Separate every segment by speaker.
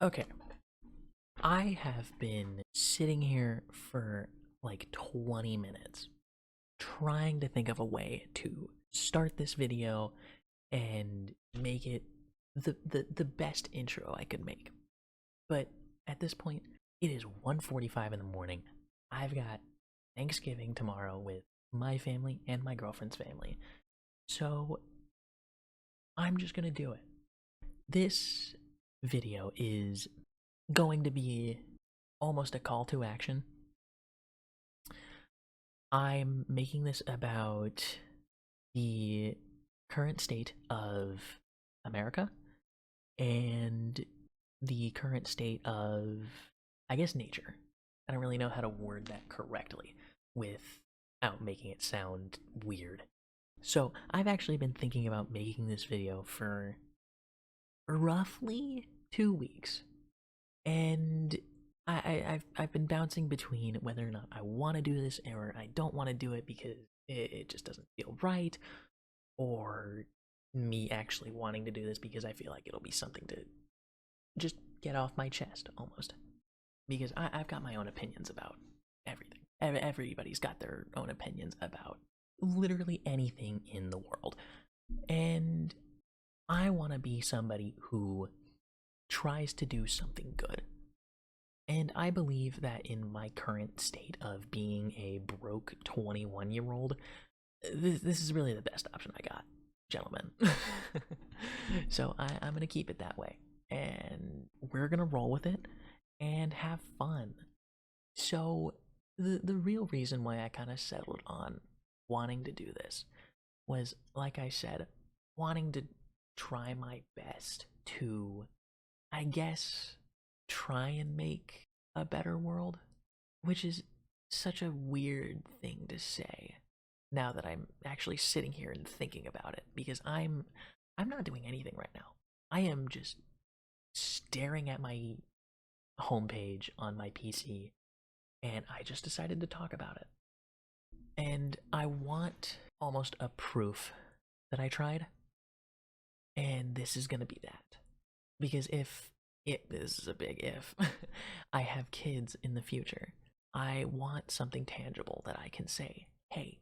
Speaker 1: Okay, I have been sitting here for like 20 minutes trying to think of a way to start this video and make it the best intro I could make. But at this point, it is 1:45 in the morning. I've got Thanksgiving tomorrow with my family and my girlfriend's family. So I'm just going to do it. This video is going to be almost a call to action. I'm making this about the current state of America and the current state of, I guess, nature. I don't really know how to word that correctly without making it sound weird. So, I've actually been thinking about making this video for roughly 2 weeks. And I've been bouncing between whether or not I want to do this or I don't want to do it because it just doesn't feel right, or me actually wanting to do this because I feel like it'll be something to just get off my chest almost. Because I've got my own opinions about everything. Everybody's got their own opinions about literally anything in the world. And I want to be somebody who tries to do something good. And I believe that in my current state of being a broke 21-year-old, this is really the best option I got, gentlemen. So I'm going to keep it that way. And we're going to roll with it and have fun. So the real reason why I kind of settled on wanting to do this was, like I said, wanting to try my best to, I guess, try and make a better world, which is such a weird thing to say now that I'm actually sitting here and thinking about it, because I'm not doing anything right now. I am just staring at my homepage on my PC, and I just decided to talk about it. And I want almost a proof that I tried, and this is going to be that. Because if this is a big if, I have kids in the future, I want something tangible that I can say, hey,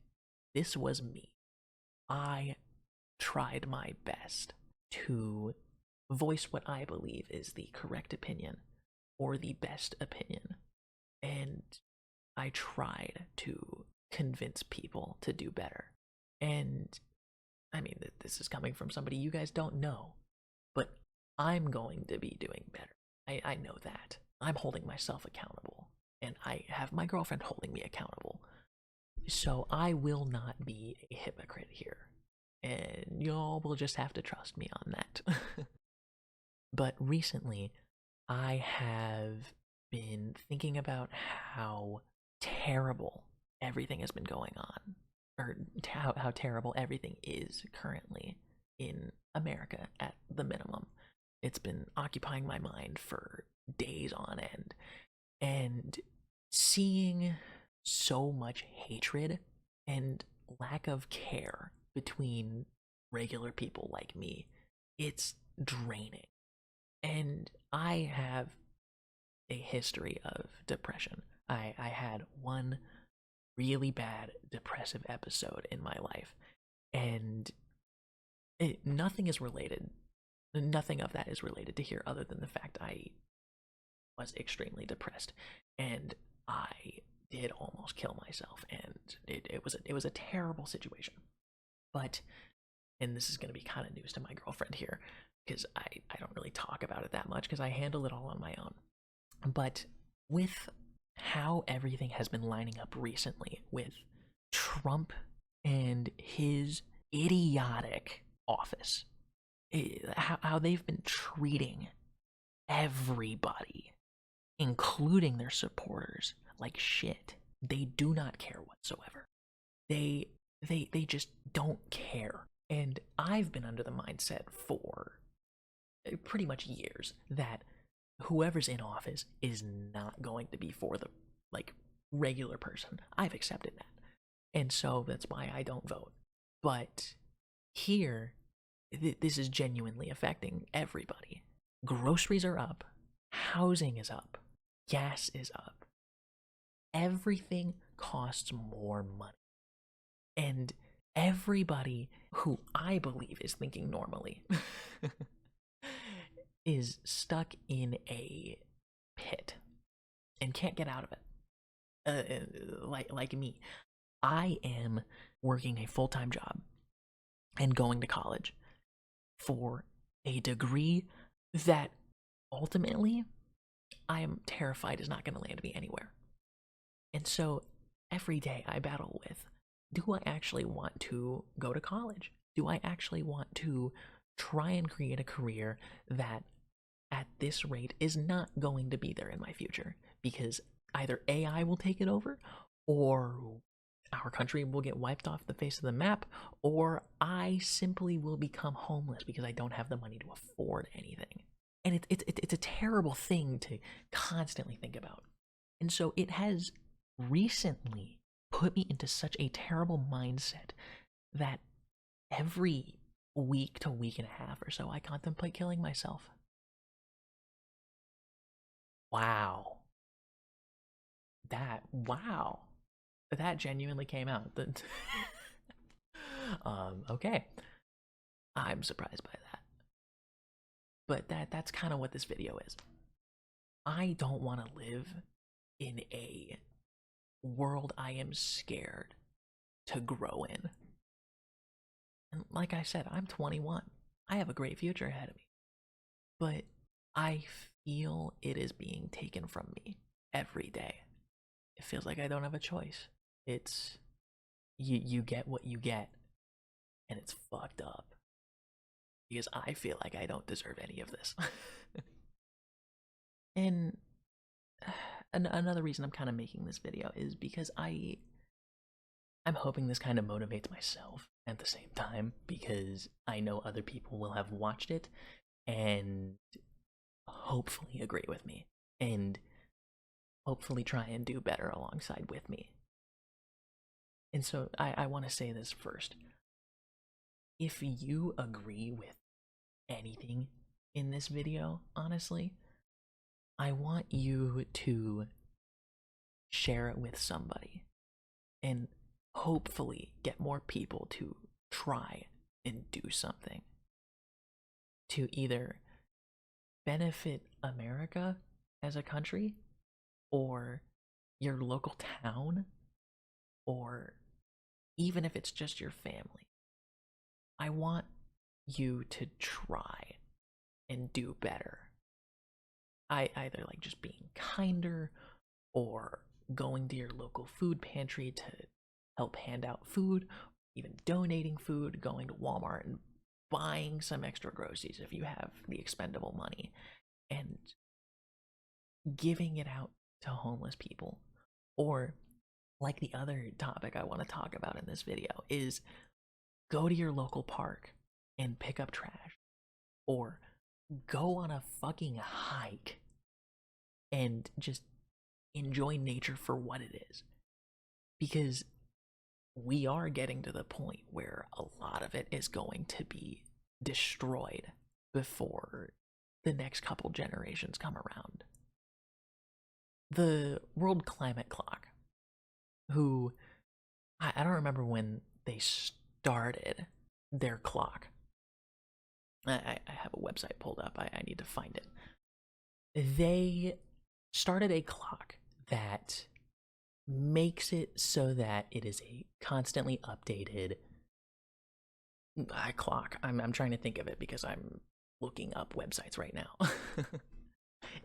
Speaker 1: this was me. I tried my best to voice what I believe is the correct opinion or the best opinion. And I tried to convince people to do better. And I mean, this is coming from somebody you guys don't know, but I'm going to be doing better. I know that. I'm holding myself accountable, and I have my girlfriend holding me accountable. So I will not be a hypocrite here, and y'all will just have to trust me on that. But recently, I have been thinking about how terrible everything has been going on, or how terrible everything is currently in America at the minimum. It's been occupying my mind for days on end. And seeing so much hatred and lack of care between regular people like me, it's draining. And I have a history of depression. I had one really bad depressive episode in my life, and nothing is related. Nothing of that is related to here other than the fact I was extremely depressed, and I did almost kill myself, and it was a terrible situation. But, and this is going to be kind of news to my girlfriend here, because I don't really talk about it that much because I handle it all on my own. But with how everything has been lining up recently with Trump and his idiotic office, how they've been treating everybody, including their supporters, like shit. They do not care whatsoever. They just don't care. And I've been under the mindset for pretty much years that whoever's in office is not going to be for the like regular person. I've accepted that. And so that's why I don't vote. But here, this is genuinely affecting everybody. Groceries are up, housing is up, gas is up, everything costs more money. And everybody who I believe is thinking normally is stuck in a pit and can't get out of it. Like me, I am working a full-time job and going to college for a degree that ultimately I am terrified is not going to land me anywhere. And so every day I battle with, do I actually want to go to college? Do I actually want to try and create a career that at this rate is not going to be there in my future? Because either AI will take it over, or our country will get wiped off the face of the map, or I simply will become homeless because I don't have the money to afford anything. And it's a terrible thing to constantly think about. And so it has recently put me into such a terrible mindset that every week to week and a half or so I contemplate killing myself. Wow. Wow. That genuinely came out. Okay. I'm surprised by that. But that's kind of what this video is. I don't want to live in a world I am scared to grow in. And like I said, I'm 21. I have a great future ahead of me. But I feel it is being taken from me every day. It feels like I don't have a choice. It's you get what you get, and it's fucked up. Because I feel like I don't deserve any of this. And another reason I'm kind of making this video is because I'm hoping this kind of motivates myself at the same time, because I know other people will have watched it and hopefully agree with me and hopefully try and do better alongside with me. And so I want to say this first. If you agree with anything in this video, honestly, I want you to share it with somebody and hopefully get more people to try and do something to either benefit America as a country, or your local town, or even if it's just your family. I want you to try and do better. I either like just being kinder, or going to your local food pantry to help hand out food, even donating food, going to Walmart and buying some extra groceries if you have the expendable money, and giving it out to homeless people. Or, like the other topic I want to talk about in this video, is go to your local park and pick up trash, or go on a fucking hike and just enjoy nature for what it is. Because we are getting to the point where a lot of it is going to be destroyed before the next couple generations come around. The World Climate Clock, who I don't remember when they started their clock. I have a website pulled up. I need to find it. They started a clock that makes it so that it is a constantly updated clock. I'm trying to think of it because I'm looking up websites right now.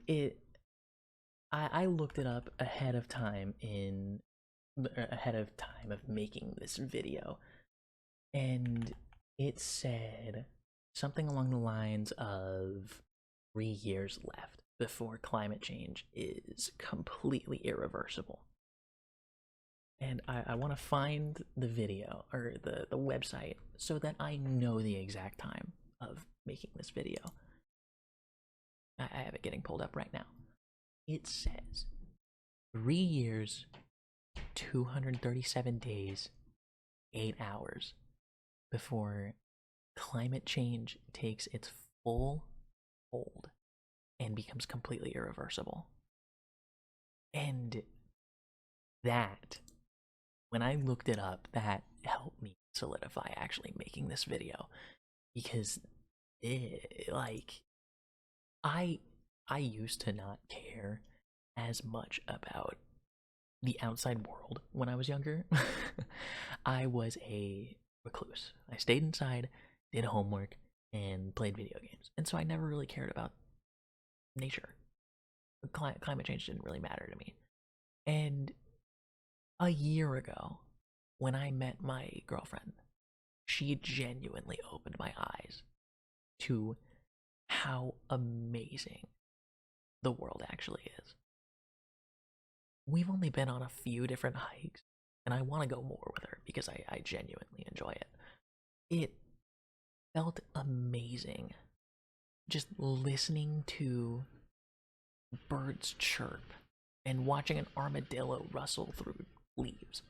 Speaker 1: it I looked it up ahead of time of making this video, and it said something along the lines of 3 years left before climate change is completely irreversible. And I want to find the video, or the website, so that I know the exact time of making this video. I have it getting pulled up right now. It says 3 years, 237 days, 8 hours before climate change takes its full hold and becomes completely irreversible. And that, when I looked it up, that helped me solidify actually making this video, because like I I used to not care as much about the outside world when I was younger. I was a recluse. I stayed inside, did homework, and played video games. And so I never really cared about nature. Climate change didn't really matter to me. And a year ago, when I met my girlfriend, she genuinely opened my eyes to how amazing the world actually is. We've only been on a few different hikes, and I want to go more with her because I genuinely enjoy it. It felt amazing just listening to birds chirp and watching an armadillo rustle through leaves.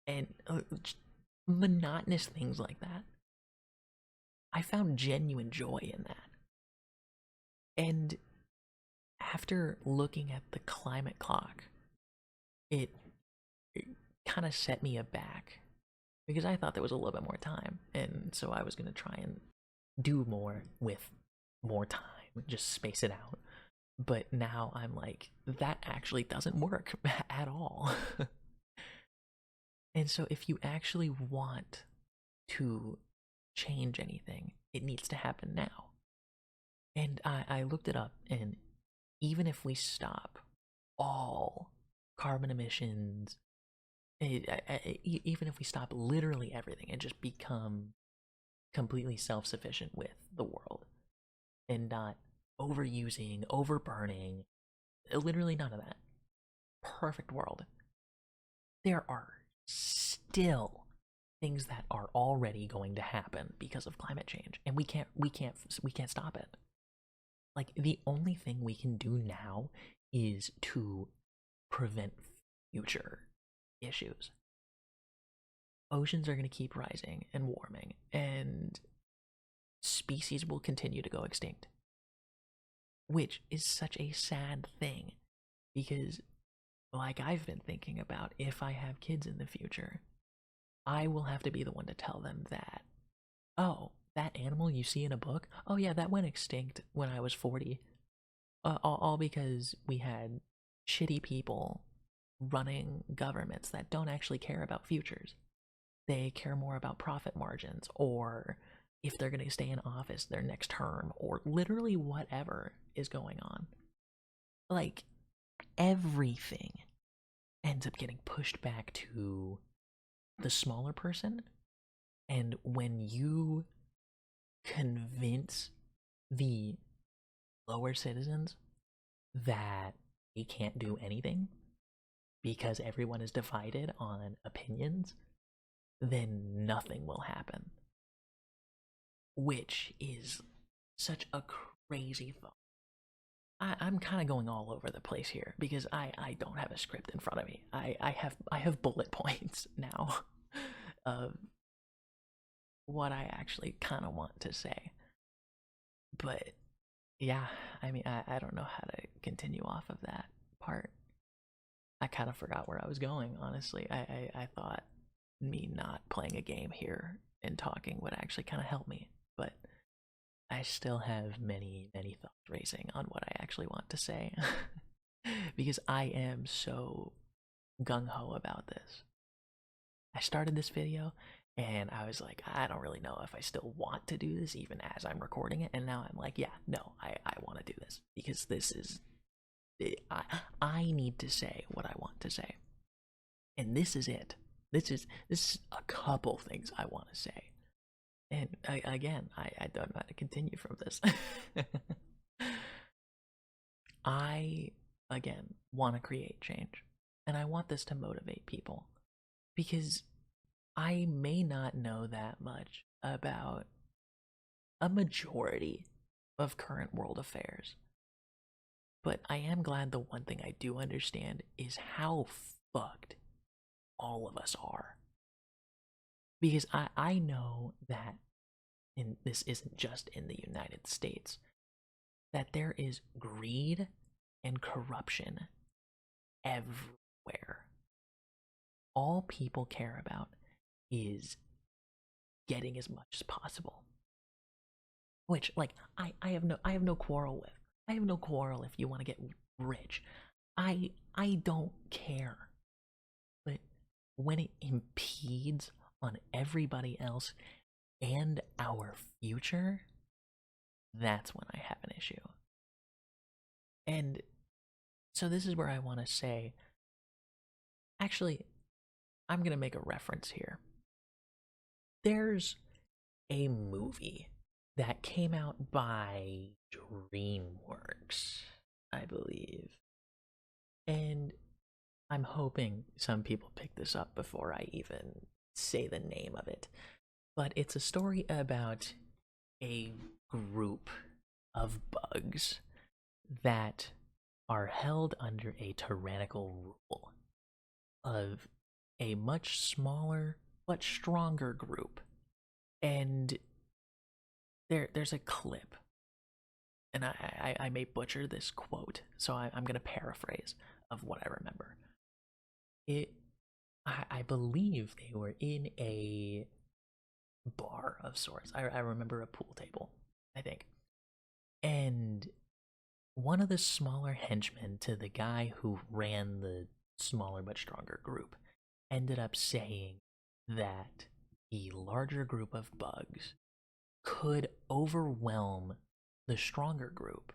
Speaker 1: And monotonous things like that. I found genuine joy in that. And after looking at the climate clock, it kind of set me aback because I thought there was a little bit more time. And so I was going to try and do more with more time, just space it out. But now I'm like, that actually doesn't work at all. And so if you actually want to change anything, it needs to happen now. And I looked it up, and even if we stop all carbon emissions, even if we stop literally everything and just become completely self-sufficient with the world and not overusing, overburning, literally none of that. Perfect world. There are still things that are already going to happen because of climate change, and we can't stop it. Like, the only thing we can do now is to prevent future issues. Oceans are going to keep rising and warming, and species will continue to go extinct, which is such a sad thing because, like I've been thinking about, if I have kids in the future, I will have to be the one to tell them that, oh, that animal you see in a book, oh yeah, that went extinct when I was 40. All because we had shitty people running governments that don't actually care about futures. They care more about profit margins, or if they're going to stay in office their next term, or literally whatever is going on. Like, everything ends up getting pushed back to the smaller person. And when you convince the lower citizens that they can't do anything because everyone is divided on opinions, then nothing will happen. Which is such a crazy thought. I'm kind of going all over the place here because I don't have a script in front of me. I have bullet points now of what I actually kind of want to say. But yeah, I mean, I don't know how to continue off of that part. I kind of forgot where I was going, honestly. I thought me not playing a game here and talking would actually kind of help me, but I still have many thoughts racing on what I actually want to say because I am so gung-ho about this. I started this video and I was like, I don't really know if I still want to do this even as I'm recording it, and now I'm like, yeah, no, I want to do this because this is, I need to say what I want to say, and this is it. This is a couple things I want to say. And again, I don't know how to continue from this. I, again, want to create change. And I want this to motivate people. Because I may not know that much about a majority of current world affairs. But I am glad the one thing I do understand is how fucked all of us are. Because I know that, and this isn't just in the United States, that there is greed and corruption everywhere. All people care about is getting as much as possible. Which, like, I have no quarrel with. I have no quarrel if you want to get rich. I don't care. But when it impedes on everybody else and our future, that's when I have an issue. And so this is where I want to say, actually, I'm going to make a reference here. There's a movie that came out by DreamWorks, I believe. And I'm hoping some people pick this up before I even say the name of it. But it's a story about a group of bugs that are held under a tyrannical rule of a much smaller but stronger group. And there's a clip, and I may butcher this quote, so I'm going to paraphrase of what I remember. I believe they were in a bar of sorts. I remember a pool table, I think. And one of the smaller henchmen to the guy who ran the smaller but stronger group ended up saying that the larger group of bugs could overwhelm the stronger group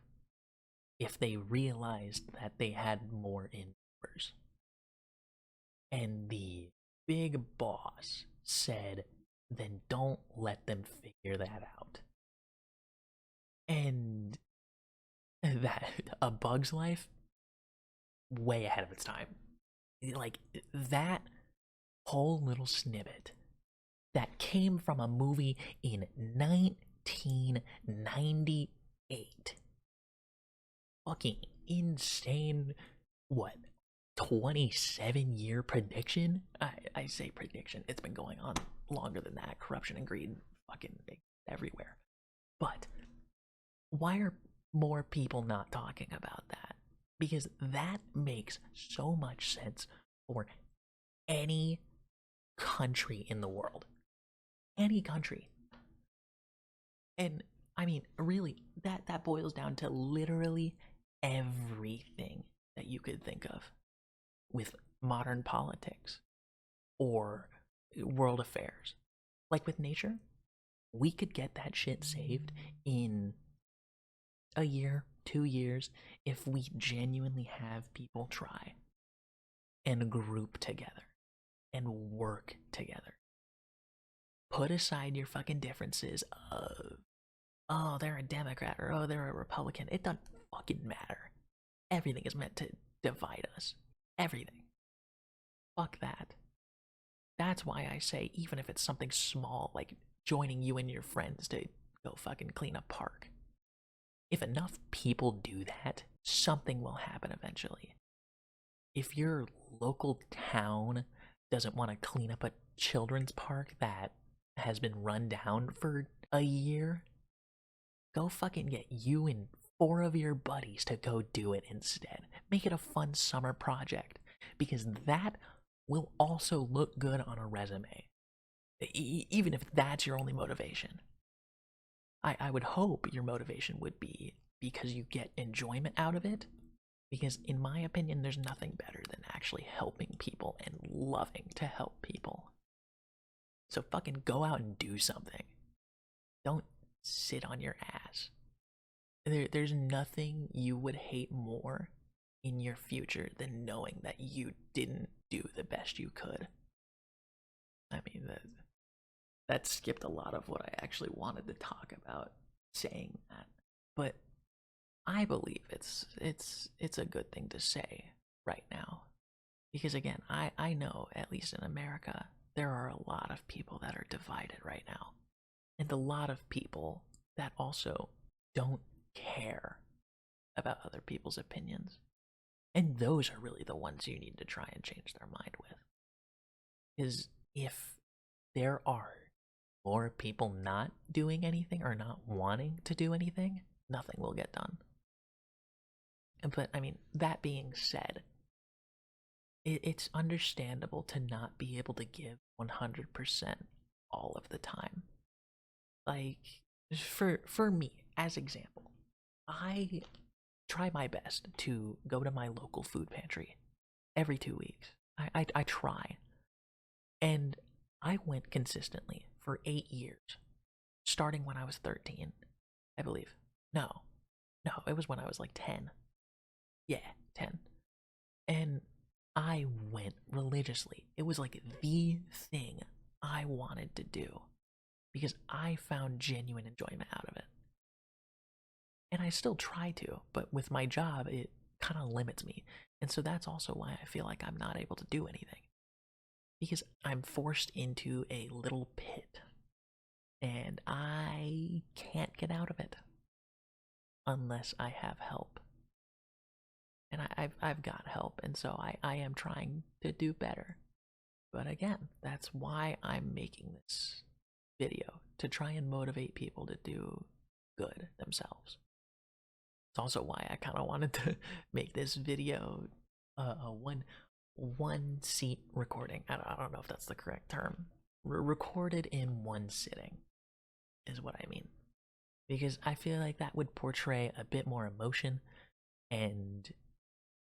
Speaker 1: if they realized that they had more in numbers. And the big boss said, then don't let them figure that out. And that, A Bug's Life, way ahead of its time. Like, that whole little snippet that came from a movie in 1998. Fucking insane, what, 27-year prediction? I say prediction, it's been going on longer than that. Corruption and greed fucking everywhere. But why are more people not talking about that? Because that makes so much sense for any country in the world. Any country. And I mean, really, that boils down to literally everything that you could think of with modern politics or world affairs. Like with nature, we could get that shit saved in a year, 2 years, if we genuinely have people try and group together and work together. Put aside your fucking differences of, oh, they're a Democrat or oh, they're a Republican. It doesn't fucking matter. Everything is meant to divide us. Everything. Fuck that. That's why I say, even if it's something small, like joining you and your friends to go fucking clean a park. If enough people do that, something will happen eventually. If your local town doesn't want to clean up a children's park that has been run down for a year, go fucking get you and 4 of your buddies to go do it instead. Make it a fun summer project, because that will also look good on a resume, even if that's your only motivation. I would hope your motivation would be because you get enjoyment out of it, because in my opinion, there's nothing better than actually helping people and loving to help people. So fucking go out and do something. Don't sit on your ass. There's nothing you would hate more in your future than knowing that you didn't do the best you could. I mean, that skipped a lot of what I actually wanted to talk about saying that. But I believe it's a good thing to say right now. Because again, I know, at least in America, there are a lot of people that are divided right now. And a lot of people that also don't care about other people's opinions. And those are really the ones you need to try and change their mind with. Because if there are more people not doing anything or not wanting to do anything, nothing will get done. But I mean, that being said, it's understandable to not be able to give 100% all of the time. Like, for me, as example, I try my best to go to my local food pantry every 2 weeks. I try. And I went consistently for 8 years, starting when I was 13, I believe. No, no, it was when I was like 10. Yeah, 10. And I went religiously. It was like the thing I wanted to do because I found genuine enjoyment out of it. And I still try to, but with my job, it kind of limits me. And so that's also why I feel like I'm not able to do anything because I'm forced into a little pit and I can't get out of it unless I have help. And I've got help, and so I am trying to do better. But again, that's why I'm making this video, to try and motivate people to do good themselves. It's also why I kind of wanted to make this video a one seat recording. I don't know if that's the correct term. Recorded in one sitting is what I mean. Because I feel like that would portray a bit more emotion and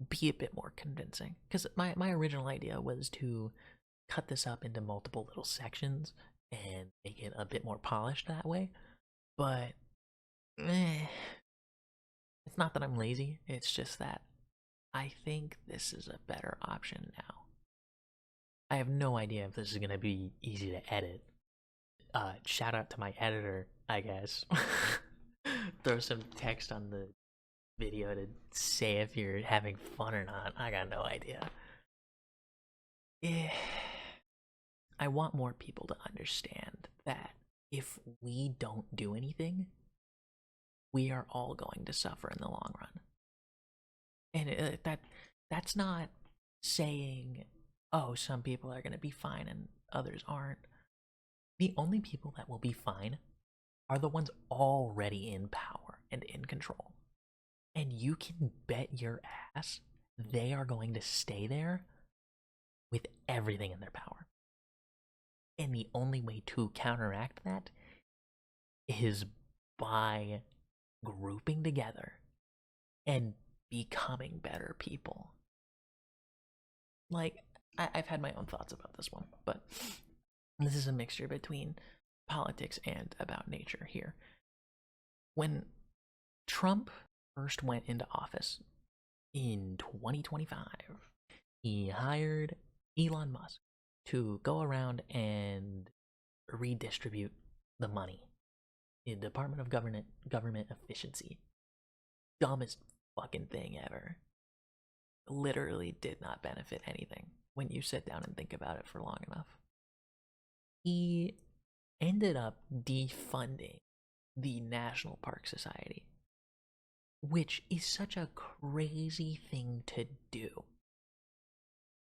Speaker 1: be a bit more convincing. Because my original idea was to cut this up into multiple little sections and make it a bit more polished that way. But it's not that I'm lazy, it's just that I think this is a better option now. I have no idea if this is going to be easy to edit. Shout out to my editor, I guess. Throw some text on the video to say if you're having fun or not. I got no idea. Yeah. I want more people to understand that if we don't do anything, we are all going to suffer in the long run. And that's not saying, oh, some people are going to be fine and others aren't. The only people that will be fine are the ones already in power and in control. And you can bet your ass they are going to stay there with everything in their power. And the only way to counteract that is by grouping together and becoming better people. Like, I've had my own thoughts about this one, but this is a mixture between politics and about nature here. When Trump first went into office in 2025, he hired Elon Musk to go around and redistribute the money in Department of Government Efficiency. Dumbest fucking thing ever. Literally did not benefit anything when you sit down and think about it for long enough. He ended up defunding the National Park Society, which is such a crazy thing to do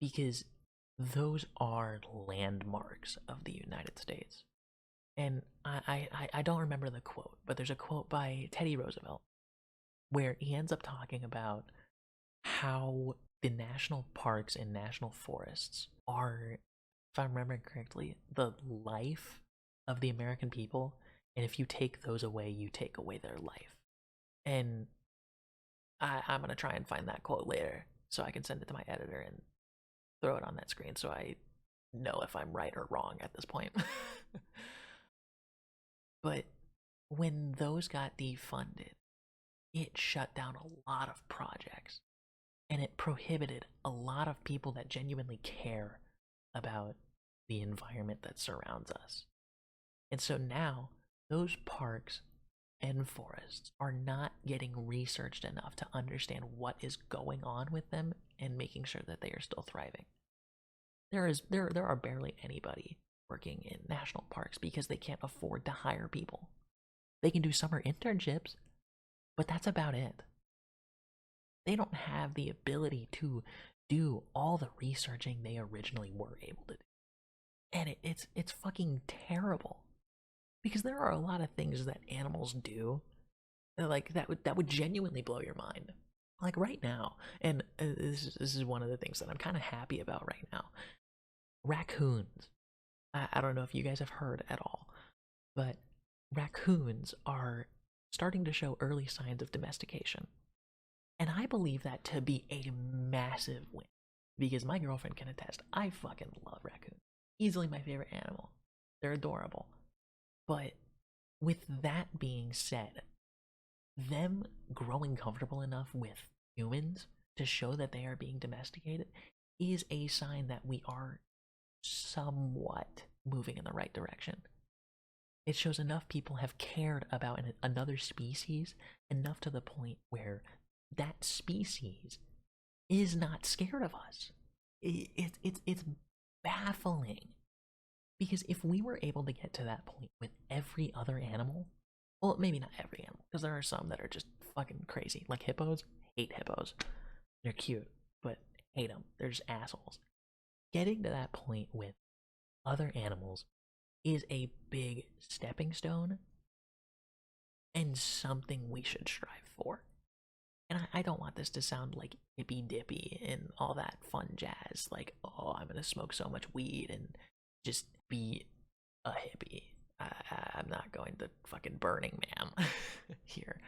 Speaker 1: because those are landmarks of the United States. And I don't remember the quote, but there's a quote by Teddy Roosevelt where he ends up talking about how the national parks and national forests are, if I remember correctly, the life of the American people. And if you take those away, you take away their life. And I'm going to try and find that quote later so I can send it to my editor and throw it on that screen so I know if I'm right or wrong at this point. But when those got defunded, it shut down a lot of projects and it prohibited a lot of people that genuinely care about the environment that surrounds us. And so now those parks and forests are not getting researched enough to understand what is going on with them and making sure that they are still thriving. There are barely anybody working in national parks because they can't afford to hire people. They can do summer internships, but that's about it. They don't have the ability to do all the researching they originally were able to do. And it's fucking terrible. Because there are a lot of things that animals do Like that would genuinely blow your mind. Like right now, and this is one of the things that I'm kind of happy about right now. Raccoons. I don't know if you guys have heard at all, but raccoons are starting to show early signs of domestication. And I believe that to be a massive win because my girlfriend can attest. I fucking love raccoons. Easily my favorite animal. They're adorable. But with that being said, them growing comfortable enough with humans to show that they are being domesticated is a sign that we are somewhat moving in the right direction. It shows enough people have cared about another species enough to the point where that species is not scared of us. It's baffling because if we were able to get to that point with every other animal, well, maybe not every animal, because there are some that are just fucking crazy, like hippos. Hate hippos. They're cute, but hate them. They're just assholes. Getting to that point with other animals is a big stepping stone and something we should strive for. And I don't want this to sound like hippy dippy and all that fun jazz, like, oh, I'm gonna smoke so much weed and just be a hippie. I'm not going to fucking Burning Man here.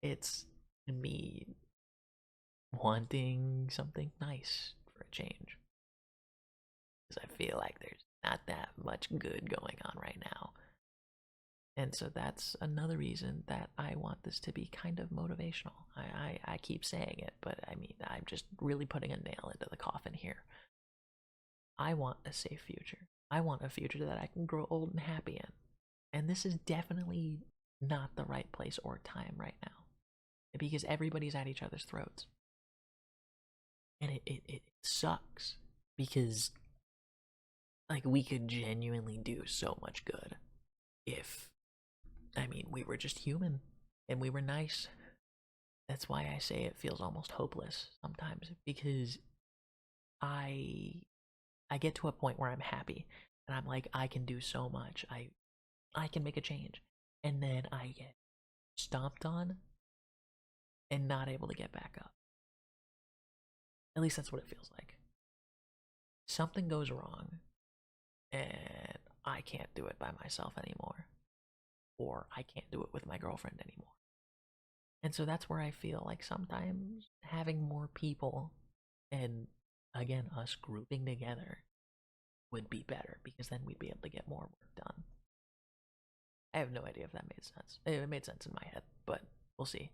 Speaker 1: It's me wanting something nice for a change. Because I feel like there's not that much good going on right now. And so that's another reason that I want this to be kind of motivational. I keep saying it, but I mean, I'm just really putting a nail into the coffin here. I want a safe future. I want a future that I can grow old and happy in. And this is definitely not the right place or time right now. Because everybody's at each other's throats. And it sucks. Because, like, we could genuinely do so much good if, I mean, we were just human and we were nice. That's why I say it feels almost hopeless sometimes. Because I I get to a point where I'm happy and I'm like, I can do so much. I can make a change. And then I get stomped on and not able to get back up. At least that's what it feels like. Something goes wrong and I can't do it by myself anymore. Or I can't do it with my girlfriend anymore. And so that's where I feel like sometimes having more people and again, us grouping together would be better because then we'd be able to get more work done. I have no idea if that made sense. It made sense in my head, but we'll see.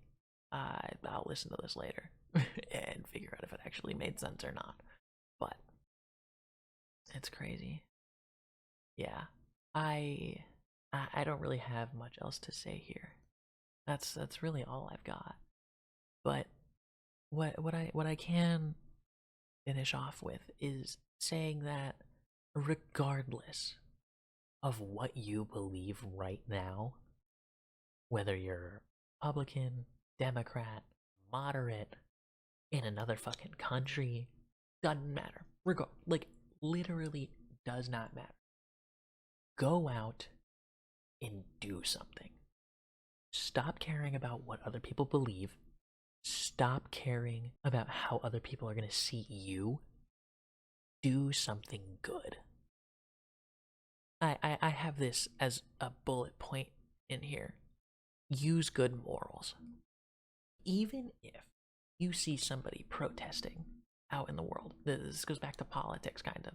Speaker 1: I'll listen to this later and figure out if it actually made sense or not. But it's crazy. Yeah, I I don't really have much else to say here. That's really all I've got. But what I can finish off with is saying that regardless of what you believe right now, whether you're Republican, Democrat, moderate, in another fucking country, doesn't matter. Like, literally does not matter. Go out and do something. Stop caring about what other people believe. Stop caring about how other people are going to see you. Do something good. I have this as a bullet point in here. Use good morals. Even if you see somebody protesting out in the world, this goes back to politics kind of.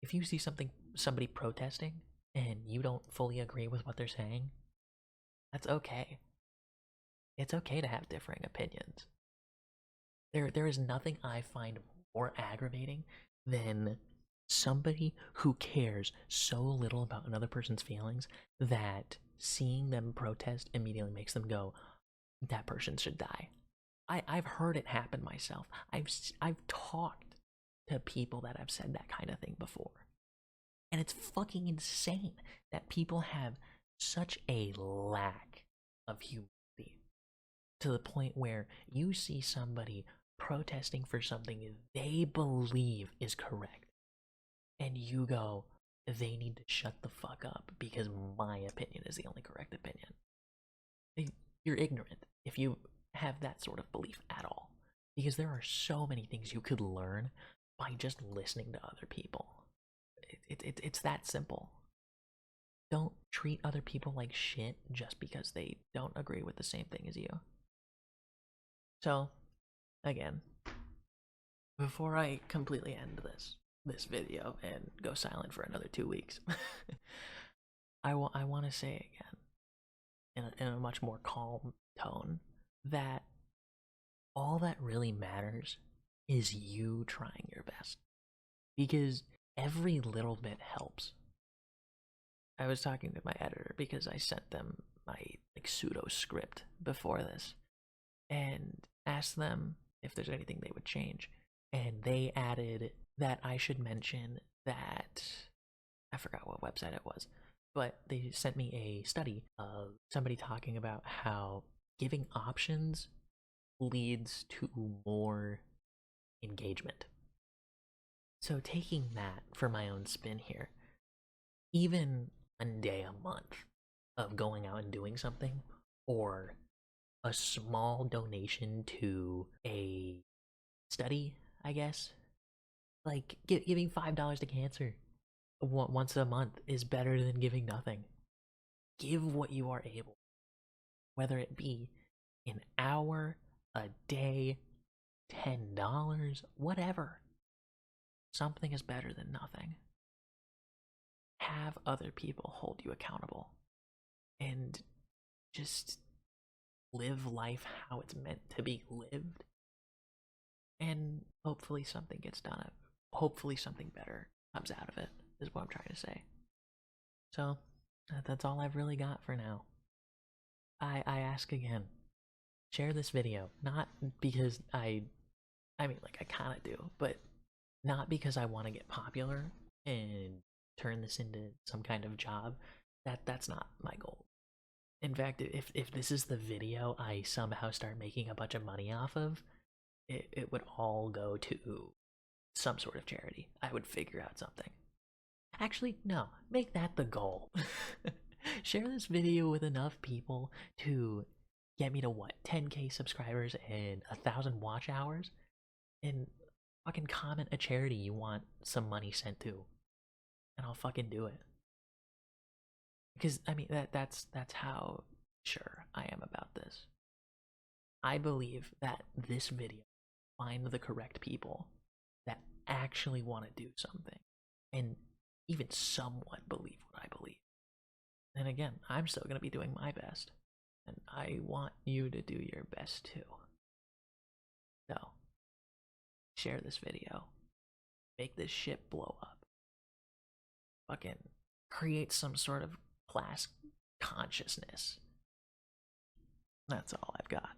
Speaker 1: If you see somebody protesting and you don't fully agree with what they're saying, that's okay. It's okay to have differing opinions. There is nothing I find more aggravating than somebody who cares so little about another person's feelings that seeing them protest immediately makes them go, that person should die. I've heard it happen myself. I've talked to people that have said that kind of thing before. And it's fucking insane that people have such a lack of humility to the point where you see somebody protesting for something they believe is correct. And you go, they need to shut the fuck up because my opinion is the only correct opinion. you're ignorant if you have that sort of belief at all. Because there are so many things you could learn by just listening to other people. It's that simple. Don't treat other people like shit just because they don't agree with the same thing as you. So, again, before I completely end this video and go silent for another 2 weeks, I want to say again in a much more calm tone that all that really matters is you trying your best, because every little bit helps. I was talking to my editor because I sent them my like pseudo script before this and asked them if there's anything they would change, and they added that I should mention that I forgot what website it was, but they sent me a study of somebody talking about how giving options leads to more engagement. So taking that for my own spin here, even a day a month of going out and doing something, or a small donation to a study, I guess, like giving $5 to cancer once a month is better than giving nothing. Give what you are able, whether it be an hour, a day, $10, whatever. Something is better than nothing. Have other people hold you accountable and just live life how it's meant to be lived. And hopefully something gets done. Hopefully something better comes out of it, is what I'm trying to say. So, that's all I've really got for now. I ask again, share this video, not because I mean, like, I kind of do, but not because I want to get popular and turn this into some kind of job. That's not my goal. In fact, if this is the video I somehow start making a bunch of money off of, it would all go to some sort of charity. I would figure out something. Actually, no, make that the goal. Share this video with enough people to get me to what, 10K subscribers and 1,000 watch hours, and fucking comment a charity you want some money sent to, and I'll fucking do it. Because I mean that's how sure I am about this. I believe that this video find the correct people that actually want to do something and even somewhat believe what I believe. And again, I'm still going to be doing my best, and I want you to do your best too. So, share this video. Make this shit blow up. Fucking create some sort of class consciousness. That's all I've got.